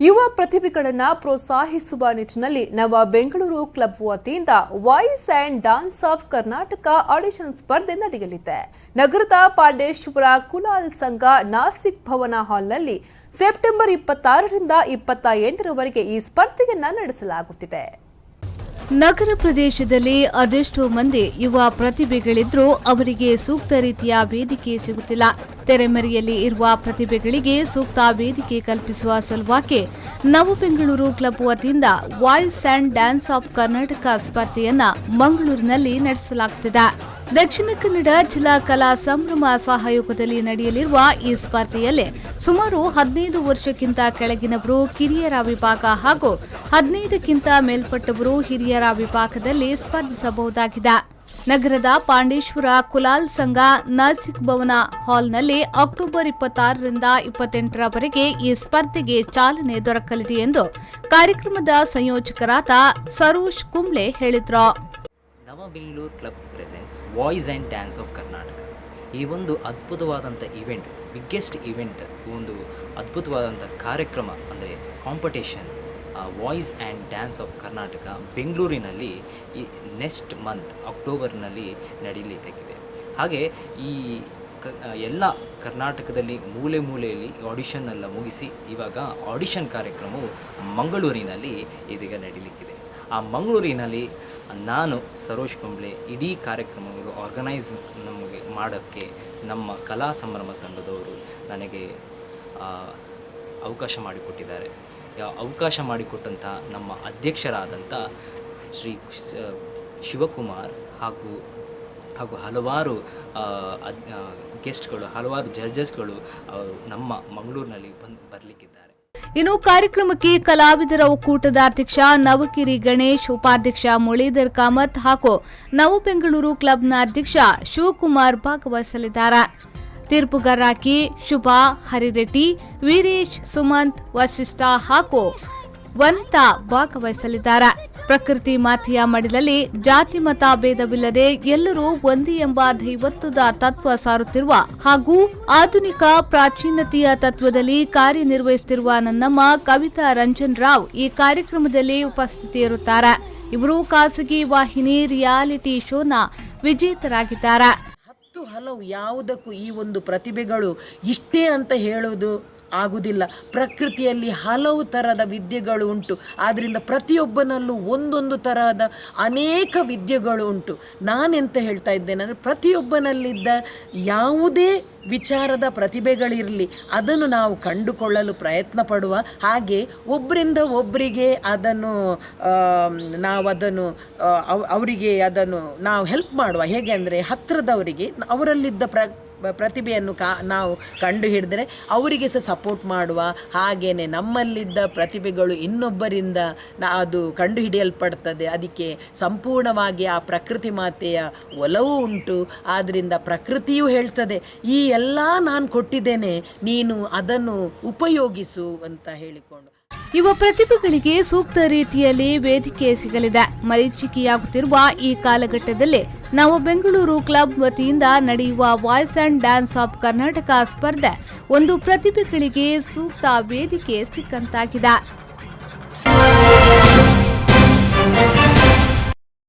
ಯುವ ಪ್ರತಿಭೆಗಳನ್ನ ಪ್ರೋತ್ಸಾಹಿಸುವ ನಿಟ್ಟಿನಲ್ಲಿ ನವ ಬೆಂಗಳೂರು ಕ್ಲಬ್ ವತಿಯಿಂದ voice and dance of Karnataka audition ಸ್ಪರ್ಧೆ ನಡೆಯಲಿದೆ. ನಗರದ ಪಾಂಡೇಶ್ವರ ಕುಲಾಲ್ ಸಂಘ ನಾಸಿಕ್ ಭವನ ಹಾಲ್ನಲ್ಲಿ ಸೆಪ್ಟೆಂಬರ್ 26ರಿಂದ 28ರವರೆಗೆ ಈ ಸ್ಪರ್ಧೆಯನ್ನ ನಡೆಸಲಾಗುತ್ತಿದೆ. ನಗರ ಪ್ರದೇಶದಲ್ಲಿ ಅದೆಷ್ಟೋ ಮಂದಿ ಯುವ ಪ್ರತಿಭೆಗಳಿದ್ರೂ ಅವರಿಗೆ ಸೂಕ್ತ ರೀತಿಯ ವೇದಿಕೆ ಸಿಗುತ್ತಿಲ್ಲ. ತೆರೆಮರೆಯಲ್ಲಿ ಇರುವ ಪ್ರತಿಭೆಗಳಿಗೆ ಸೂಕ್ತ ವೇದಿಕೆ ಕಲ್ಪಿಸುವ ಸಲುವಾಗಿ ನವ ಬೆಂಗಳೂರು ಕ್ಲಬ್ ವತಿಯಿಂದ voice and dance of Karnataka ಸ್ಪರ್ಧೆಯನ್ನ ಮಂಗಳೂರಿನಲ್ಲಿ ನಡೆಸಲಾಗುತ್ತಿದೆ. ದಕ್ಷಿಣ ಕನ್ನಡ ಜಿಲ್ಲಾ ಕಲಾ ಸಂಭ್ರಮ ಸಹಯೋಗದಲ್ಲಿ ನಡೆಯಲಿರುವ ಈ ಸ್ಪರ್ಧೆಯಲ್ಲಿ ಸುಮಾರು 15 ವರ್ಷಕ್ಕಿಂತ ಕೆಳಗಿನವರು ಕಿರಿಯರ ವಿಭಾಗ ಹಾಗೂ 15ಕ್ಕಿಂತ ಮೇಲ್ಪಟ್ಟವರು ಹಿರಿಯರ ವಿಭಾಗದಲ್ಲಿ ಸ್ಪರ್ಧಿಸಬಹುದಾಗಿದೆ. ನಗರದ ಪಾಂಡೇಶ್ವರ ಕುಲಾಲ್ ಸಂಘ ನಾಸಿಕ್ ಭವನ ಹಾಲ್ನಲ್ಲಿ ಅಕ್ಟೋಬರ್ 26ರಿಂದ 28ರವರೆಗೆ ಈ ಸ್ಪರ್ಧೆಗೆ ಚಾಲನೆ ದೊರಕಲಿದೆ ಎಂದು ಕಾರ್ಯಕ್ರಮದ ಸಂಯೋಜಕರಾದ ಸರೋಜ್ ಕುಂಬ್ಳೆ ಹೇಳಿದರು. ನವ Bengaluru clubs presents voice and dance of Karnataka. ಈ ಒಂದು ಅದ್ಭುತವಾದಂಥ ಇವೆಂಟ್, ಬಿಗ್ಗೆಸ್ಟ್ ಇವೆಂಟ್, ಒಂದು ಅದ್ಭುತವಾದಂಥ ಕಾರ್ಯಕ್ರಮ ಅಂದರೆ competition voice and dance of Karnataka ಬೆಂಗಳೂರಿನಲ್ಲಿ ಈ ನೆಕ್ಸ್ಟ್ ಮಂತ್ ಅಕ್ಟೋಬರ್ನಲ್ಲಿ ನಡೆಯಲಿದೆ. ಹಾಗೆ ಈ ಎಲ್ಲ ಕರ್ನಾಟಕದಲ್ಲಿ ಮೂಲೆ ಮೂಲೆಯಲ್ಲಿ ಆಡಿಷನ್ ಎಲ್ಲ ಮುಗಿಸಿ ಇವಾಗ ಆಡಿಷನ್ ಕಾರ್ಯಕ್ರಮವು ಮಂಗಳೂರಿನಲ್ಲಿ ಇದೀಗ ನಡೀಲಿಕ್ಕಿದೆ. ಆ ಮಂಗಳೂರಿನಲ್ಲಿ ನಾನು ಸರೋಜ್ ಕುಂಬ್ಳೆ ಇಡೀ ಕಾರ್ಯಕ್ರಮಗಳು ಆರ್ಗನೈಸ್ ನಮಗೆ ಮಾಡೋಕ್ಕೆ ನಮ್ಮ ಕಲಾ ಸಂಭ್ರಮ ತಂಡದವರು ನನಗೆ ಅವಕಾಶ ಮಾಡಿಕೊಟ್ಟಿದ್ದಾರೆ. ಅವಕಾಶ ಮಾಡಿಕೊಟ್ಟಂಥ ನಮ್ಮ ಅಧ್ಯಕ್ಷರಾದಂಥ ಶ್ರೀ ಶಿವಕುಮಾರ್ ಹಾಗೂ ಹಲವಾರು ಗೆಸ್ಟ್ಗಳು, ಹಲವಾರು ಜಡ್ಜಸ್ಗಳು ನಮ್ಮ ಮಂಗಳೂರಿನಲ್ಲಿ ಬರಲಿಕ್ಕಿದ್ದಾರೆ. ಇನ್ನು ಕಾರ್ಯಕ್ರಮಕ್ಕೆ ಕಲಾವಿದರ ಒಕ್ಕೂಟದ ಅಧ್ಯಕ್ಷ ನವಗಿರಿ ಗಣೇಶ್, ಉಪಾಧ್ಯಕ್ಷ ಮುರಳೀಧರ್ ಕಾಮತ್ ಹಾಗೂ ನವ ಬೆಂಗಳೂರು ಕ್ಲಬ್ನ ಅಧ್ಯಕ್ಷ ಶಿವಕುಮಾರ್ ಭಾಗವಹಿಸಲಿದ್ದಾರೆ. ತೀರ್ಪುಗಾರರಾಗಿ ಶುಭಾ, ಹರಿರೆಡ್ಡಿ, ವೀರೇಶ್, ಸುಮಂತ್, ವಶಿಷ್ಠ ಹಾಗೂ ವನಿತಾ ಭಾಗವಹಿಸಲಿದ್ದಾರೆ. ಪ್ರಕೃತಿ ಮಾತೆಯ ಮಡಿಲಲ್ಲಿ ಜಾತಿ ಮತ ಭೇದವಿಲ್ಲದೆ ಎಲ್ಲರೂ ಒಂದೇ ಎಂಬ ದೈವತ್ವದ ತತ್ವ ಸಾರುತ್ತಿರುವ ಹಾಗೂ ಆಧುನಿಕ ಪ್ರಾಚೀನತೆಯ ತತ್ವದಲ್ಲಿ ಕಾರ್ಯನಿರ್ವಹಿಸುತ್ತಿರುವ ನನ್ನಮ್ಮ ಕವಿತಾ ರಂಜನ್ ರಾವ್ ಈ ಕಾರ್ಯಕ್ರಮದಲ್ಲಿ ಉಪಸ್ಥಿತಿಯಿರುತ್ತಾರೆ. ಇವರು ಖಾಸಗಿ ವಾಹಿನಿ ರಿಯಾಲಿಟಿ ಶೋನ ವಿಜೇತರಾಗಿದ್ದಾರೆ. ಹಲವು ಯಾವುದಕ್ಕೂ ಈ ಒಂದು ಪ್ರತಿಭೆಗಳು ಇಷ್ಟೇ ಅಂತ ಹೇಳೋದು ಆಗುವುದಿಲ್ಲ. ಪ್ರಕೃತಿಯಲ್ಲಿ ಹಲವು ಥರದ ವಿದ್ಯೆಗಳು ಉಂಟು. ಆದ್ದರಿಂದ ಪ್ರತಿಯೊಬ್ಬನಲ್ಲೂ ಒಂದೊಂದು ತರಹದ ಅನೇಕ ವಿದ್ಯೆಗಳು ಉಂಟು. ನಾನೆಂತ ಹೇಳ್ತಾ ಇದ್ದೇನೆ ಅಂದರೆ, ಪ್ರತಿಯೊಬ್ಬನಲ್ಲಿದ್ದ ಯಾವುದೇ ವಿಚಾರದ ಪ್ರತಿಭೆಗಳಿರಲಿ ಅದನ್ನು ನಾವು ಕಂಡುಕೊಳ್ಳಲು ಪ್ರಯತ್ನ ಪಡುವ. ಹಾಗೆ ಒಬ್ಬರಿಂದ ಒಬ್ಬರಿಗೆ ಅವರಿಗೆ ಅದನ್ನು ನಾವು ಹೆಲ್ಪ್ ಮಾಡುವ. ಹೇಗೆ ಅಂದರೆ, ಹತ್ತಿರದವರಿಗೆ ಅವರಲ್ಲಿದ್ದ ಪ್ರತಿಭೆಯನ್ನು ನಾವು ಕಂಡು ಹಿಡಿದರೆ ಅವರಿಗೆ ಸಹ ಸಪೋರ್ಟ್ ಮಾಡುವ. ಹಾಗೆಯೇ ನಮ್ಮಲ್ಲಿದ್ದ ಪ್ರತಿಭೆಗಳು ಇನ್ನೊಬ್ಬರಿಂದ ಅದು ಕಂಡು ಹಿಡಿಯಲ್ಪಡ್ತದೆ. ಅದಕ್ಕೆ ಸಂಪೂರ್ಣವಾಗಿ ಆ ಪ್ರಕೃತಿ ಮಾತೆಯ ಒಲವು ಉಂಟು. ಆದ್ದರಿಂದ ಪ್ರಕೃತಿಯೂ ಹೇಳ್ತದೆ, ಈ ಎಲ್ಲ ನಾನು ಕೊಟ್ಟಿದ್ದೇನೆ, ನೀನು ಅದನ್ನು ಉಪಯೋಗಿಸು ಅಂತ ಹೇಳಿಕೊಂಡು. ಯುವ ಪ್ರತಿಭೆಗಳಿಗೆ ಸೂಕ್ತ ರೀತಿಯಲ್ಲಿ ವೇದಿಕೆ ಸಿಗಲಿದೆ. ಮರೀಚಿಕೆಯಾಗುತ್ತಿರುವ ಈ ಕಾಲಘಟ್ಟದಲ್ಲಿ ನವ ಬೆಂಗಳೂರು ಕ್ಲಬ್ ವತಿಯಿಂದ ನಡೆಯುವ voice and dance of Karnataka ಸ್ಪರ್ಧೆ ಒಂದು ಪ್ರತಿಭೆಗಳಿಗೆ ಸೂಕ್ತ ವೇದಿಕೆ ಸಿಕ್ಕಂತಾಗಿದೆ.